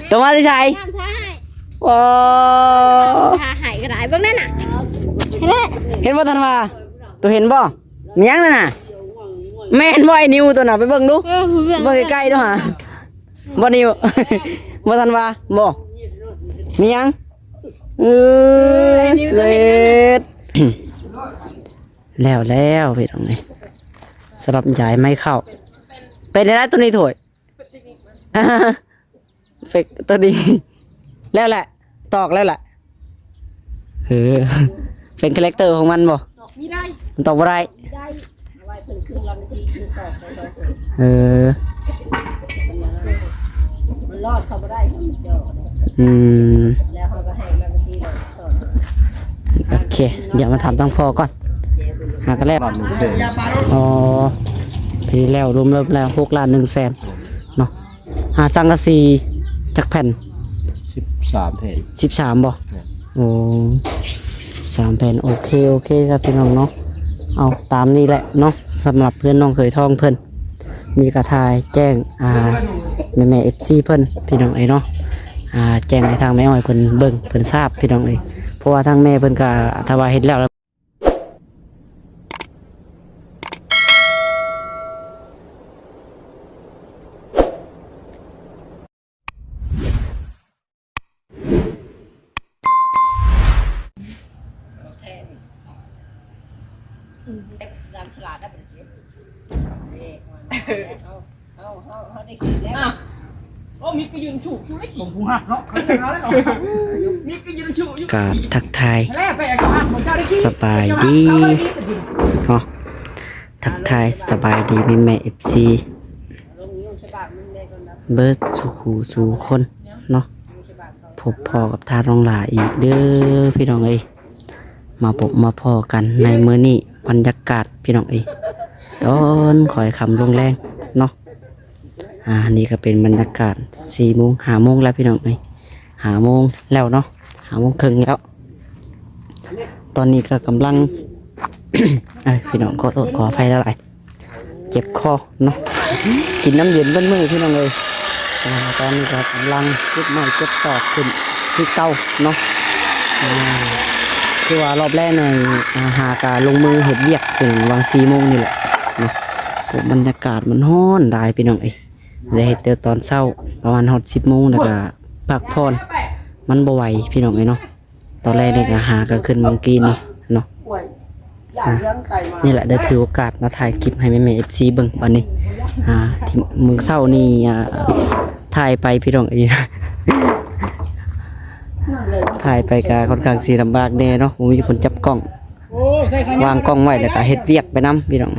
ตัวมาที่ใช่โอ้ทาหายกระไรเบื้องนั่นน่ะเห็นบ่ทันว่าตัวเห็นบ่มียังนั่นน่ะแม่นบ่ไอ้นิวตัวน่ะไปเบิ่งดูเบิ่งใกล้ๆดูหาบ่นิวบ่ทันว่าบ่มียังเสร็จแล้วพี่ตรงนี้สำหรับยายไม่เข้าเป็นได้ตัวนี้ถอยเฟกตัวนี้แล้วแหละตอกแล้วแหละเป็นคาแรคเตอร์ของมันบ่มันตอกบ่ได้มันรอดเขาบ่ได้แล้วเขาก็ให้มันบัญชีเราโอเคเดี๋ยวมาถามตั้งพ่อก่อนหากันแล้วอ๋อทีแล้วรวมแล้ว6,100,000เนาะหาสังกะสีจักแผ่น13 แผ่น13บ่โอ้13 แผ่นโอเคครับพี่น้องเนาะเอาตามนี้แหละเนาะสำหรับเพื่อนน้องเคยท่องเพิ่นมีกระทายแจ้งแม่ FC เพิ่นพี่น้องเนาะแจ้งให้ทางแม่อ้อยเพิ่นเบิ่งเพิ่นทราบพี่น้องเพราะว่าทางแม่เพิ่นก็ถ้าว่าเฮ็ดแล้วดำฉลาดได้เป็นเชฟเขาได้กินแล้วโอ้มีกระยุนฉุกอยู่ได้ขี่ผมหักเนาะมีกระยุนฉุกอยู่กาทักทายสบายดีเนาะทักทายสบายดีแม่ FC เบิร์ดสู่คนเนาะพบพอกับทาน้องหลาอีกเด้อพี่น้องมาพบมาพอกันในมื้อนี้บรรยากาศพี่น้องตอนคอยคำลงแรงเนาะนี่ก็เป็นบรรยากาศ4 โมง5 โมงแล้วพี่น้อง5 โมงแล้วเนาะ5 โมงครึ่งแล้วตอนนี้ก็กำลัง พี่น้องขอโทษขออภัยแล้วหลายเจ็บคอเนาะกินน้ำเย็นเบิ้ลมือพี่น้องตอนนี้ก็กำลังจุดไม้จุดตอกขึ้นที่เตาเนาะคือว่ารอบแรกเลยหาการลงมือเห็ดเวียกถึงวัง4 โมงนี่แหละเนาะบรรยากาศมันร้อนได้พี่น้องได้เห็ดเตียวตอนเช้าประมาณ10 โมงแล้วก็พักผ่อนมันบ่ไหวพี่น้องเนาะตอนแรกเนี่ยก็หาก็ขึ้นมังกีนี่เนาะนี่แหละได้ถือโอกาสมาถ่ายคลิปให้แม่ FC เบิ่งวันนี้ที่มื้อเช้านี่ถ่ายไปพี่น้องถ่ายไปก็ค่อนข้างสิลำบากแน่เนาะบ่มีคนจับกล้องวางกล้องไว้แล้วก็เฮ็ดเวียกไปนำพี่น้อง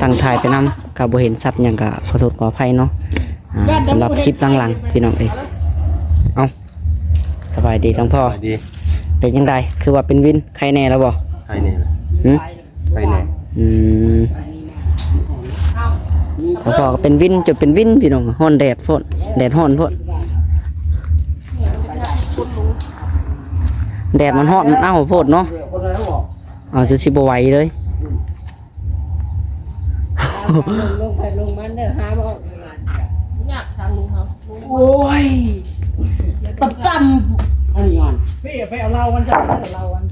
ตั้งถ่ายไปนำก็บ่เห็นชัดหยังก็ขอโทษขออภัยเนาะสำหรับคลิปหลังๆพี่น้องเอาสบายดีทั้งพ่อเป็นยังไงคือว่าเป็นวินใครแน่แล้วบ่ใครแน่ใครแน่ทั้งพ่อก็เป็นวินจนเป็นวินพี่น้องฮ้อนแดดโพดแดดฮ้อนโพดแดดมันฮ้อนมันอ้าวโพดเนาะเอาจนสิบ่ไหวเลยลงไปลงมันเด้อหาบ่อยากทางลุงเขาโอ้ยต่ำอันนี้ก่อนพี่ไปเอาเราวันจับเราวัน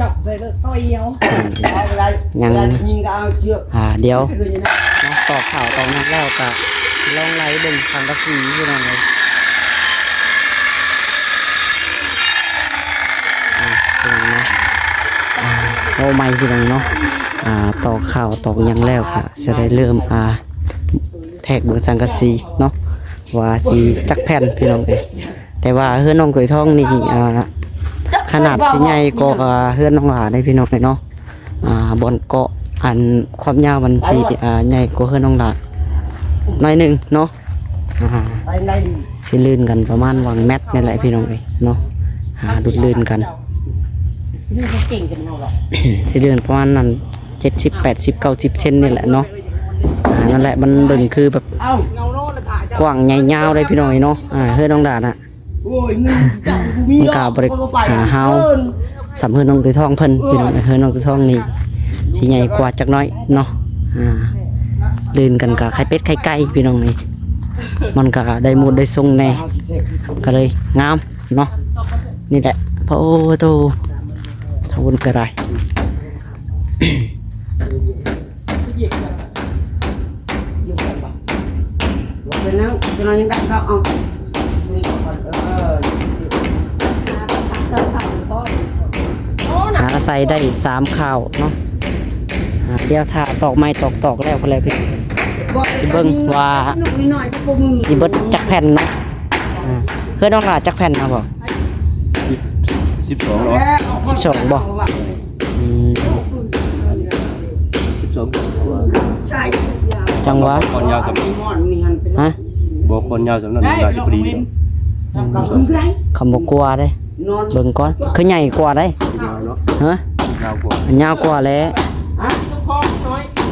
จับได้เลยต่อยเอาอะไรยังยิงก็เอาเชือกเดี๋ยวต่อข่าวตอนนั้นแล้วก็ลองไล่เบิ่งทางกระสีพี่น้องเลยโอ้ไม่พี่น้องเนาะต่อข่าวตอกยังแล้วค่ะจะได้เริ่มแทกเบิ่งสังกะสีเนาะว่าสีจักแผ่นพี่น้องแต่ว่าเฮือนน้องก๋วยทองนี่ขนาดสิใหญ่ก็เฮือนน้องหลาได้พี่น้องเนาะบนเกาะอันความยาวมันสิใหญ่กว่าเฮือนน้องหลาหน่อยนึงเนาะสิลื่นกันประมาณ1 เมตรนี่แหละพี่น้องเนาะดุดลื่นกันสิลื่นประมาณนั้น70 80 90 เซนนี่แหละเนาะนั่นแหละมันเบิ่งคือแบบกว้างใหญ่ยาวเลยพี่น้องเนาะเฮือนน้องหลาน่ะมันกาบริเฮาสำเฮือนน้องตัวทองเพิ่นพี่น้องเฮือนน้องตัวทองนี่สิใหญ่กว่าจักน้อยเนาะ ลื่นกันกับไข่เป็ดไข่ไก่พี่น้องนี่มันก็ได้หมดได้ทรงแน่ก็เลยงามเนาะนี่แหละพระโอโตทวนกระไร อยู่กันบ่เป็นแล้วจะนอนยังดังเขาเอานี่ก่อนหาใส่ได้3ข้าวเนาะเดี๋ยวถ้าตอกไม้ตอกแล้วก็แล้วพี่สิเบิ่งว่าสิเบิดจักแผ่นเนาะเพื่อนน้องหลาจักแผ่นนะบ่ 12เนาะ 12บ่อืม 12 จังหวะ คนยาวสำนัก ฮะ บ่คนยาวสำนักได้พอดีเนาะ คำบอกกลัวได้เบิ่งก่อนคือใหญ่กว่าได้ ยาวเนาะ ฮะ ยาวกว่า มันยาวกว่าแล้ว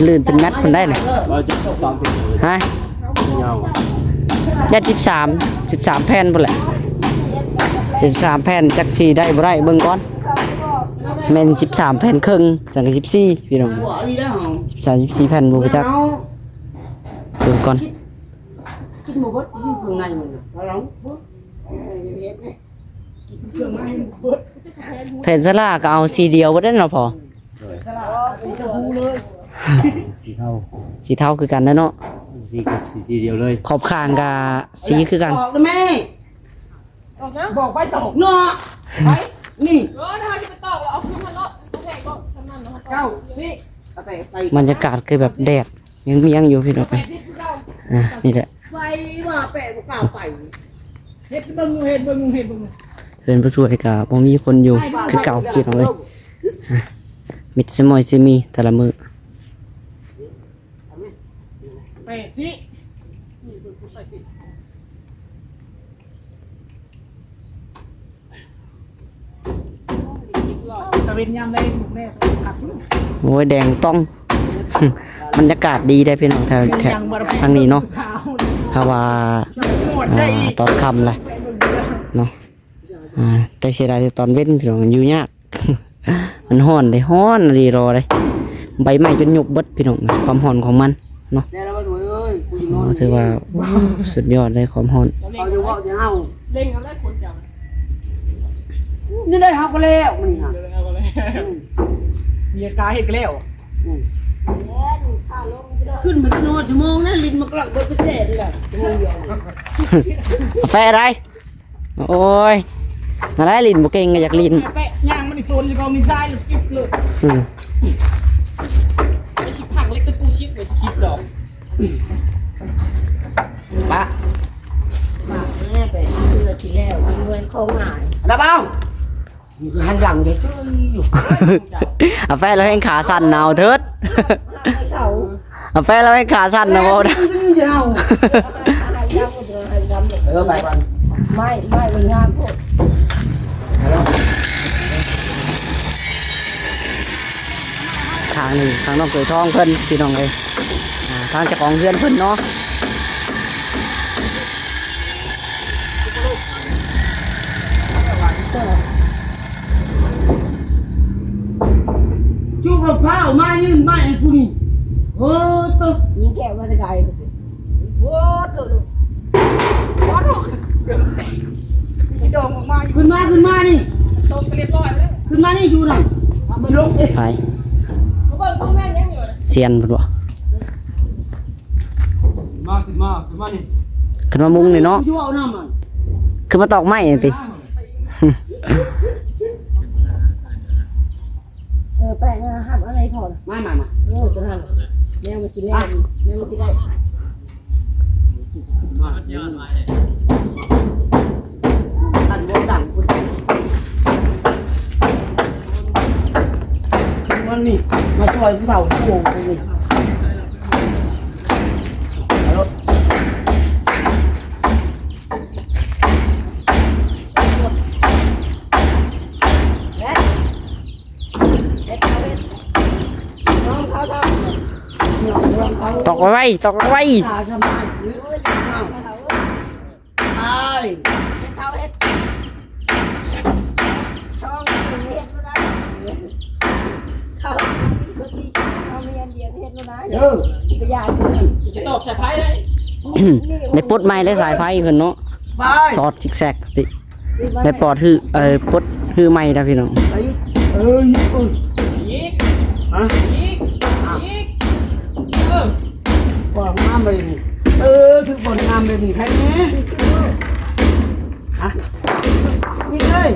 ลื่นเป็นแมตมันได้เลย เราจะความเป็น ฮะ ยาว ยัด13แผ่นพุ่นแหละ13แผ่นจักสิได้บ่ได้เบิ่งก่อนแม่น13แผ่นครึ่งสังกะ14พี่น้อง13 14แผ่นบ่รู้จักเบิ่งก่อน กินหมูบดที่เครื่องในมันนะเรากินเครื่องในบด แผ่นสลาก็เอาสีเดียวบ่ได้เนาะพอ สลัดเป็นกระหูเลย สีเท่า สีเทาคือกันนะเนาะ สีเดียวเลย ขอบข้างกับสีคือกัน บอกเลยแม่บอกไปตอกเนาะไปนี่ ถ้าจะไปตอกเราเอาขึ้นมาเนาะโอเคก็ทำนั่นเนาะ เก้าสิเอาไป บรรยากาศคือแบบแดดยังเมียงอยู่พี่น้องไปนี่แหละ ไปว่าแปะกูเก่าไปเฮ็ดเบิ่งเฮ็ดเบิ่ง เพื่อนผู้สวยกับบ่มีคนอยู่คือเก่าพี่น้องเลยมิดสมอยซิมีแต่ละมือ แปะสิตะเวนยามได้หมูแน่ขัด โอ้ยแดงต้อง บรรยากาศดีได้พี่น้องแถวทางนี้เนาะถ้าว่าตอนค่ำเลยเนาะแต่เสียดายตอนเว้นพี่น้องมันอยู่ยาก มันฮ้อนเลยฮ้อนดีรอเลยใบไม้จนหยุบเบิดพี่น้องความฮ้อนของมันเนาะ แน่แล้วว่าหนูเอ้ยกูอยู่นอน ถือว่าสุดยอดเลยความฮ้อน เขาอยู่ว่าจะเอา เล่งเอาได้คนจัง นี่ได้เฮาก็แล้วมันนี่ฮะ มีกายให้แล้ว ขึ้นมาจะนอนชั่วโมงนะลิ้นมันกลักเบิดไปเจ็ดเลยชั่วโมงเดียว กาแฟอะไรโอ้ยมาได้ลินบุเก่งก็อยากลิน แปะย่างมันอีกตัวนึงเรามีใจหรือกิ๊บเลย ไอชิปผักเล็กตะกูชิปไว้ชิปดอก ปะ มาแม่ไปเรือที่แล้วมันเงินเขาหาย อันดับเอานี่คือหันหลังจะช่วยอยู่ กาแฟเราให้ขาสั่นหนาวเถิด ให้เขา กาแฟเราให้ขาสั่นนะโมนะ จะเอา ให้ย้ำก็จะให้ย้ำ ไปวัน ไม่มันงามพวก ทางนี้ทางน้องเกยทองเพิ่นพี่น้องเลยทางเจ้าของเรือนเพิ่นเนาะ ชูกับข้าวมายืนไม่ให้กูนี่เออตึก ยิงแก้วมาตะไก โอ้ตึกว้าวไอ้ดองออกมาขึ้นมานี่ ตกไปเรียบร้อยแล้ว ขึ้นมานี่ชูหน่อยมันลง ไป เขาเบิ่งพ่อแม่ยังอยู่เลย เซียนเพิ่นบ่ มาขึ้นมานี่ ขึ้นมามุงนี่เนาะ ชูเอาน้ำมัน ขึ้นมาตอกไม้นี่ติ แป้งห้ามอะไรถอน มา ตัวนั้นแมวมันสิแล่แมวมันสิได้ ตันวงดังกูมันนี่มาช่วยผู้สาวโง่กูนี่รถ น้องเขาทำ ตอกไว้ตอกไว้ ตาสบายหรือเอาตาย เขาเฮ็ดช่องเฮ็ดบ่ได้เขาคือที่เขามีอันเดียวเฮ็ดบ่ได้ เออ ไปยาเพิ่น จะตอกสายไฟเลย ได้ปลดไม้และสายไฟเพิ่นเนาะ ไป ซอดซิกแซกสิได้ปลดฮือปลดฮือไม้นะพี่น้อง ไปเอ้ย อีก ฮะ อีกอีกเออ บ่งามเลยนี่คือบ่งามเลยนี่ใครแน่ฮะนี่เลย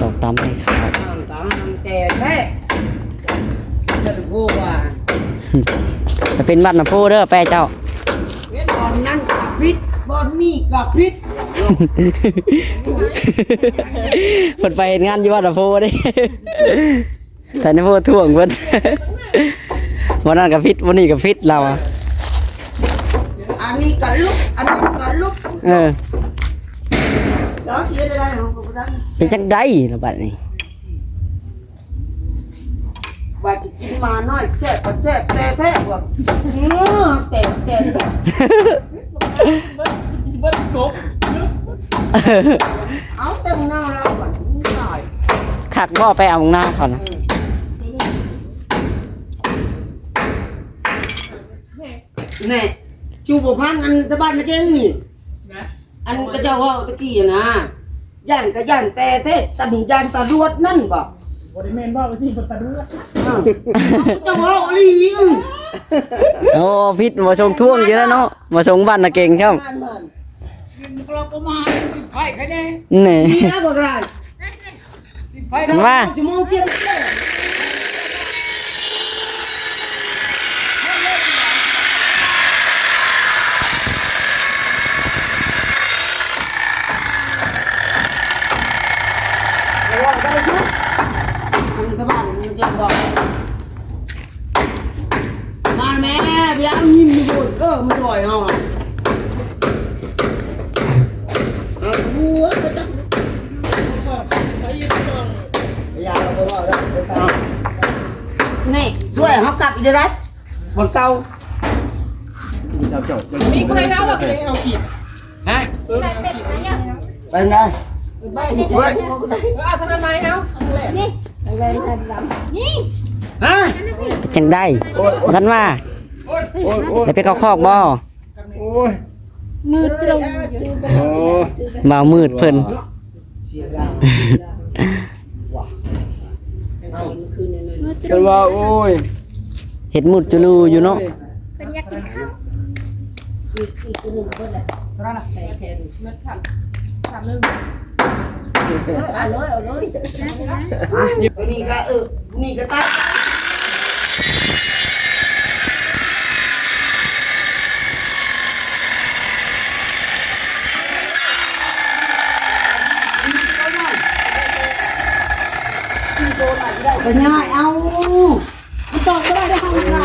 ตอกตามให้ครับ ตามแต่แท้จะพูดว่า จะเป็นบัตรนะโพเด้อแป้เจ้า บอลนั่นกับพิษบอลนี่กับพิษ เพิ่นไปเฮ็ดงานอยู่บัตรนะโพเด้แต่นะโพท่วงเพิ่นวันนั้นก็ฟิตวันนี้ก็ฟิตเราอะ อันนี้กับลุกอันนี้กับลุก เออ đó kia đây đây không có เป็นจังได๋ล่ะบัดนี้ và chỉ chín mà nói chết còn chết tè thế của tè tè เบิ้ลกบ áo tem nào đâu mà rồi คักบ่ไปเอาหน้าก่อนนะ nè chu bộ phan ăn ta ban nó chơi gì นะ ăn cái châu họ cái kỳ nè dàn cái dàn tè thế ta đừng dàn ta ruột năn bảo บริเวณว่าก็สิบตาดู châu họ đi โอ้ฟิตมาชงท่วงอยู่แล้วเนาะมาชงบ้านน่ะเก่งช่อม เราก็มาไฟใครเนี่ย นี่ đi ra bờ rồi ไฟ มา chỉ mong chiên các bạn chơi bò mà mẹ bé nhìn như buồn cơ mới giỏi không à vua cái chắc ไฟยืนตรง bây giờ là có bảo đâu này rồi họ cặp đi đấy một câu เจ้าเจ้า มีใครเท้าหรอกเลยเอาขีด hả เออเอาขีด bên đây เอาทำไมเอา hả จังได๋ท่านว่าได้ไปเข้าคอกบ่ มือตรง บ่าวมืดเพิ่น มือตร เพิ่ ง นว่าโอ้ย เฮ็ดมุดจุลูอยู่เนาะ เป็นอยากกินข้าว นี่ก็นี่ก็ตัด cái nhà ao cái to cái đây không làm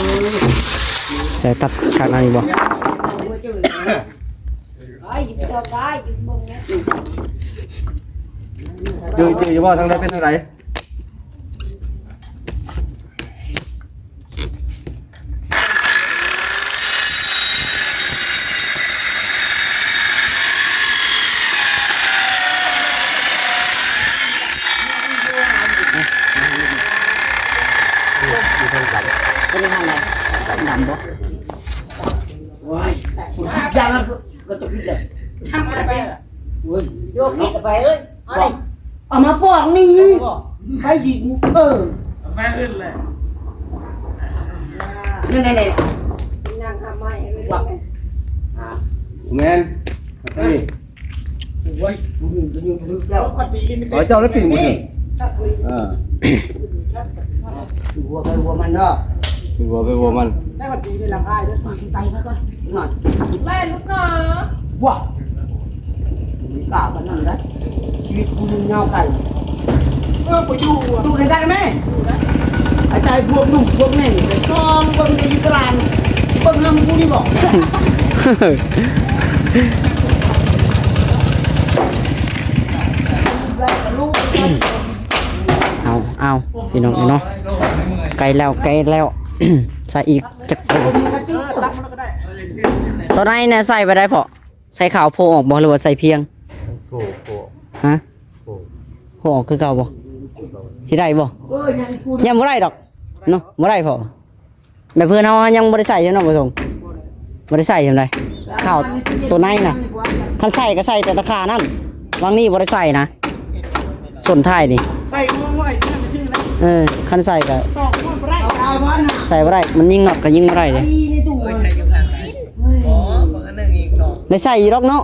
แต่ตัดข้างในบ่ จืออยู่บ่ทางใดเป็นทางไหน เป็นทางไหนดำบ่ ôi ra nó chụp đi rồi ôi vô khít là phải ơi ở đây à mà bỏ đi cái gì ừ ไฟขึ้นเลย này này này nàng hàm mai แม่นมานี่ ôi nhiều đâu ปกติกิน ขอเจ้าแล้วปิ่งบ่นี่vua cái vua mình đó คือว่าไปวัวมัน ได้ปกติเป็นลำไส้ด้วย tay nó coi ngọt ไล่ลูกหนา wow cả phần này đấy chỉ cùng nhau cày เออไปอยู่อ่ะ tụ này ra mẹ ai trai buông đủ buông này để cho buông cái cái làn buông năm cu đi bỏ đây là lúc เอาพี่น้องเนาะไกลแล้ว ใส่อีกจักโพ tắt nó cái đây ตอนไหนเนี่ยใส่ไปได้พอใส่ขาวโพออกบ่หรือว่าใส่เพียง โอ้โห ฮะ โอ้ โพออกคือเก่าบ่สิได้บ่ ôi nhà đi cu ยังบ่ได้ดอก เนาะบ่ได้พอแบบเพื่อนเฮายังบ่ได้ใส่อยู่เนาะบ่ส่งบ่ได้ใส่จังไดข้าวตัวในน่ะคันใส่ก็ใส่แต่ตะขานั่นวางนี่บ่ได้ใส่นะส่วนท้ายนี่ ใส่งวงไว้นั่นชื่อนะ คันใส่ก็ ตอกมันบ่ได้เอาไว้นะ ใส่บ่ได้มันยิงน็อตก็ยิงบ่ได้เด้ ตีในตู้ ใครอยู่ข้างไหนอ๋อมันก็นึ่งอีกเนาะ ได้ใส่อยู่ดอกเนาะ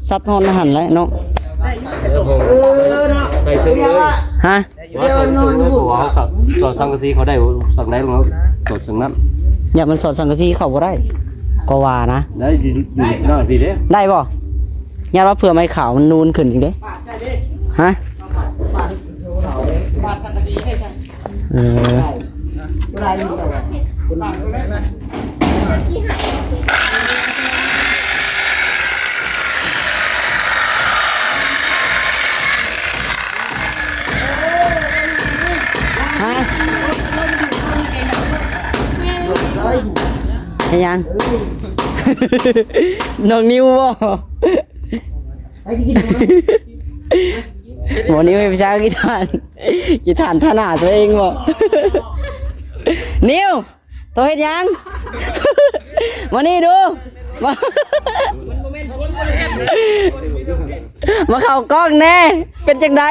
ซับฮอนหันแล้วเนาะ เนาะ ไปถึงเลย ฮะ ว่าสั่งชุดเลยเพราะว่าเขาสักสอดสังกะสีเขาได้สั่งได้ลงแล้วสอดสังนั้น อย่ามันสอดสังกะสีเข้าบ่ได้ก็ว่านะ ได้อยู่นั่งสิเด้ ได้บ่อย่าว่าเผื่อไม้ขาวมันนูนขึ้นอีกเด้ ปาดใช่ดิ ฮะ ปาดสังกะสีให้ใช่ เออ บ่ได้อยู่แต่ว่าคุณปาดได้ไหม ฮะให้ยัง น้องนิวบ่ ไปกิน หมอนิวให้ไปใช้กีตาร์กีตาร์ถนัดตัวเองบ่ นิวตัวเฮ็ดยัง มานี่ดูมา มาเข้ากล้องแน่เป็นจังได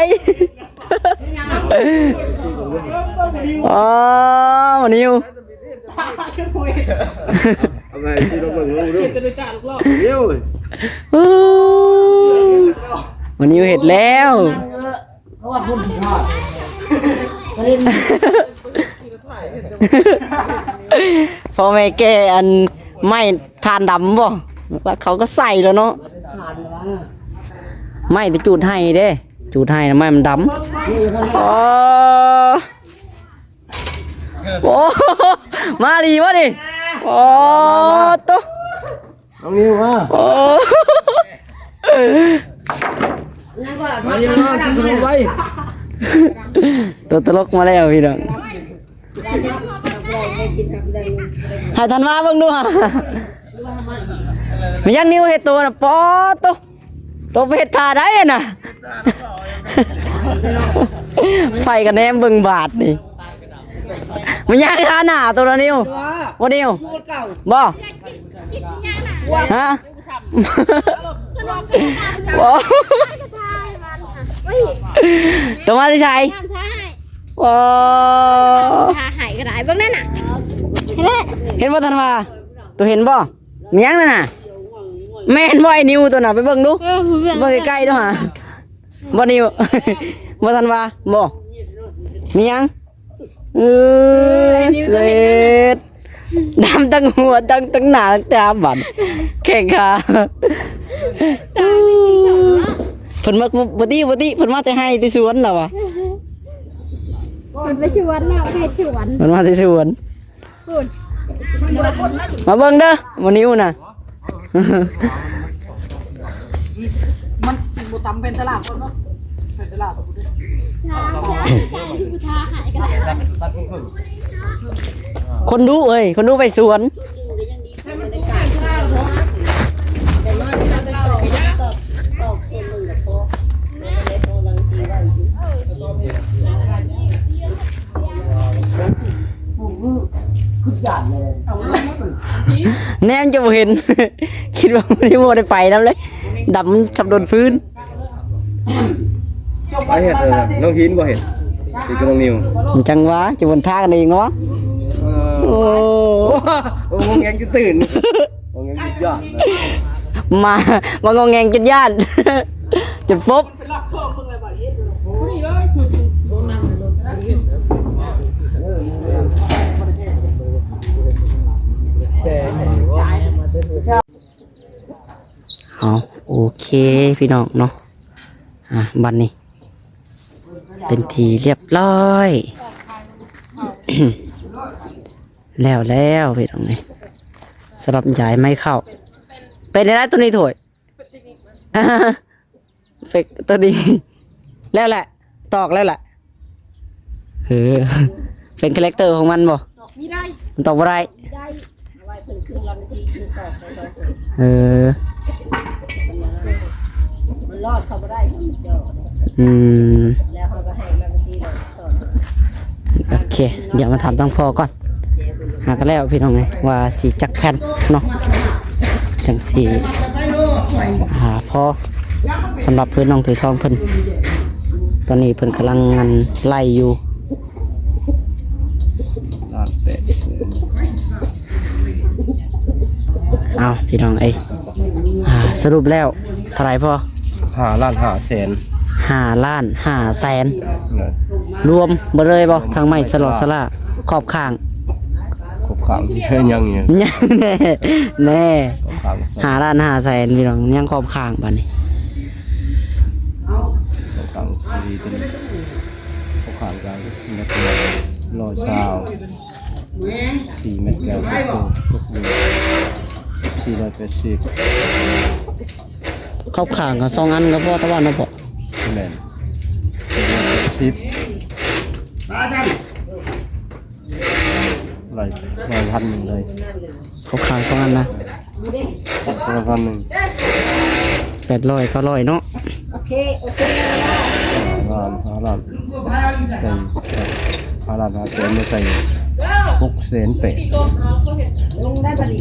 อ๋อหมอนิว เอาไปสิลงเบิ่งลงดูเร็ว วันนี้เห็ดแล้ว เขาว่าผมผิดพลาดก็เล่น พอแม่แกอันไม่ทานดำบ่แล้วเขาก็ใส่แล้วเนาะ ผ่านมา ไม่ไปจูดให้เด้จูดให้แล้วไม่มันดำอ๋อโอ้มาลีวะดิโอ้ตุ๊ น้องนิวมา โอ้ นั่นว่า มานี่มาขึ้นไป ตัวตลกมาแล้วพี่น้องให้ทันว่าเบิ่งดูฮะมันยังนิ้วเห็ดตัวน่ะปอตัวไปเห็ดทาได้อะน่ะไฟกันแนมเบิ่งบาทนี่มันยังทาหน้าตัวละนิ้วบ่นิ้วบ่ฮะบ่ตัวมาที่ชัยว้า ทาหายก็ได้เบิ่งนั่นน่ะเห็นไหม เห็นบ่ทันว่าตัวเห็นบ่มีหยังนั่นน่ะแม่นบ่ไอ้นิ้วตัวน่ะไปเบิ่งดู ผมเบิ่ง เบิ่งใกล้ๆดูหาบ่นิ้ว บ่ทันว่าบ่มีหยังเสร็จดำตั้งหัวตั้งหน้าตั้งตาบัดแข่งขาเพิ่นมาบ่ติเพิ่นมาแต่ให้ที่สวนน่ะวะ มันไปชวนแล้วไปชวน เพิ่นมาที่สวน คุณ มาเบิ่งเด้อบ่นิ้วน่ะ มันบ่ตำเป็นตลาดเนาะเป็นตลาดตัวนี้ ทาหายก็ได้ คนดูเอ้ยคนดูไปสวน แต่น้อยมันไปตอกเส้นหนึ่งกับโตไม่ได้โตลังสีไว้สิคือหยาดเลย แน่นจะบ่เห็น คิดว่าบ่ได้บ่ได้ไปนำเลยดำชับโดนพื้น ไปเห็ดน้องหินบ่เห็ดอีกกับน้องนิว มันจังหวะจะบนท่ากันเองเนาะโอ้ โอ้งงจะตื่นงงจะยอด มางงแงงจนย่าน จุดปุ๊บ เป็นลักโซ่เพิ่งเลยบ่เฮ็ด นี่เลยคือโดนนั่งเลย เอาโอเคพี่น้องเนาะบัดนี้ เป็นทีเรียบร้อย แล้วพี่น้องนี่สำหรับยายไม่เข้าเป็นได้ตัวนี้ถวย เฟกตัวนี้แล้วแหละตอกแล้วแหละเป็นคาแรคเตอร์ของมันบ่ มีได้ มันตอกบ่ได้ ได้ไว้เพิ่นขึ้นลำทีขึ้นตอกไปตอก มันรอดเขาไม่ได้ที่เจาะ อืม แล้วเขาก็ให้ลำทีเลยตอก เค เดี๋ยวมาถามตั้งพ่อก่อน หากันแล้วพี่น้องไงว่าสีจักแผ่นเนาะจังสีหาพ่อสำหรับเพื่อนน้องถือทองเพิ่นตอนนี้เพิ่นกำลังงานไล่อยู่ ล้านแปด เอาพี่น้องสรุปแล้วเท่าไหรพ่อ 5 ล้าน5 แสน 5 ล้าน 5 แสน เนี่ย รวมบ่เลยบ่ทางไม้สลอดสลาขอบข้าง ครบข้างที่เฮ้ยยังเนี่ย แน่แน่ ครบข้าง 5 ล้าน 5 แสนพี่น้องยังขอบข้างบัดนี้ ครบข้างดีเป็นครบข้างกันเม็ดเดียว4 เม็ดแก้วทุก480 ขอบข้างก็2 อันก็พอตะวันเนาะพ่อ แม่น100 พันหนึ่งเลย ขอบข้าง2 อันนะ พันหนึ่ง 800 900เนาะ โอเค 5 ล้าน5 แสนไม่ใส่6 แสน8 ลงได้พอดี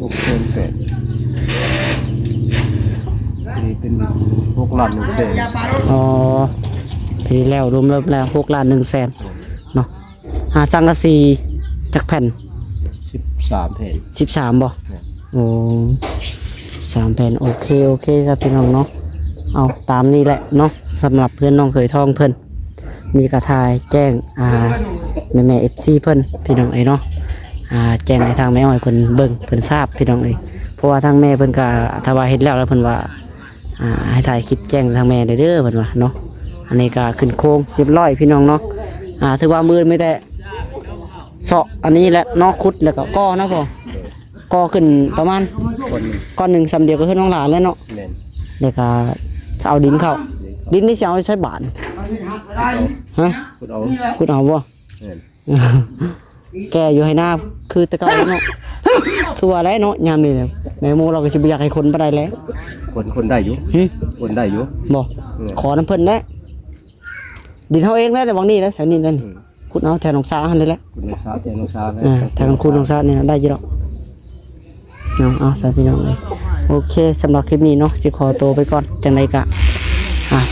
6 แสน8นี่เป็น6 ล้าน1 แสน อ๋อทีแล้วรวมแล้ว6 ล้าน 1 แสนเนาะหาสังกะสีจักแผ่น 13 แผ่น 13บ่โอ้13แผ่นโอเคครับพี่น้องเนาะเอาตามนี้แหละเนาะสำหรับเพื่อนน้องเคยท่องเพิ่นมีกระทายแจ้งแม่ FC เพิ่นพี่น้องเนาะแจ้งให้ทางแม่อ้อยเพิ่นเบิ่งเพิ่นทราบพี่น้องเพราะว่าทางแม่เพิ่นก็ถ้าว่าเฮ็ดแล้วเพิ่นว่าให้ถ่ายคลิปแจ้งทางแม่ได้เด้อเพิ่นว่าเนาะอันนี้ก็ขึ้นโค้งเรียบร้อยพี่น้องเนาะถือว่ามือไม่แต่เสาะอันนี้แหละเนาะขุดแล้วก็ก่อนะพ่อก่อขึ้นประมาณ คนหนึ่ง ก้อนหนึ่งซ้ำเดียวก็คือน้องหลานแล้วเนาะ แม่น เดี๋ยวก็เอาดินเข้าดินนี่จะเอาใช้บาทฮะ คุณเอา คุณเอาบ่ แม่น แกอยู่ให้หน้าคือแตะเกาเนาะคือว่าอะไรเนาะยามนี้เนี่ยแม่โมเราก็สิบ่อยากให้คนบ่ได้แล้ว คนได้อยู่ หึ คนได้อยู่ บ่ขอน้ำเพิ่นได้ดินเฮาเองได้แต่บางนี้นะแถวนี้นั่นคุณเอาแถวหนองสาหั่นเลยแหละ คุณน้องชาแทนน้องชาเลย ทางคุณหนองสาเนี่ยได้อยู่ดอกเอาใส่พี่น้องเลยโอเคสำหรับคลิปนี้เนาะสิขอตัวไปก่อนจังไดก็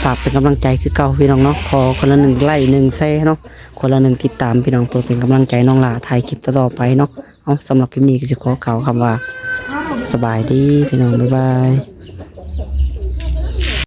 ฝากเป็นกำลังใจคือเก่าพี่น้องเนาะขอคนละ1 ไลค์ 1 แชร์เนาะคนละ1 ติดตามพี่น้องเพื่อเป็นกำลังใจน้องหลาถ่ายคลิปต่อไปเนาะเอาสำหรับคลิปนี้ก็สิขอกล่าวคำว่าสบายดีพี่น้องบ๊ายบาย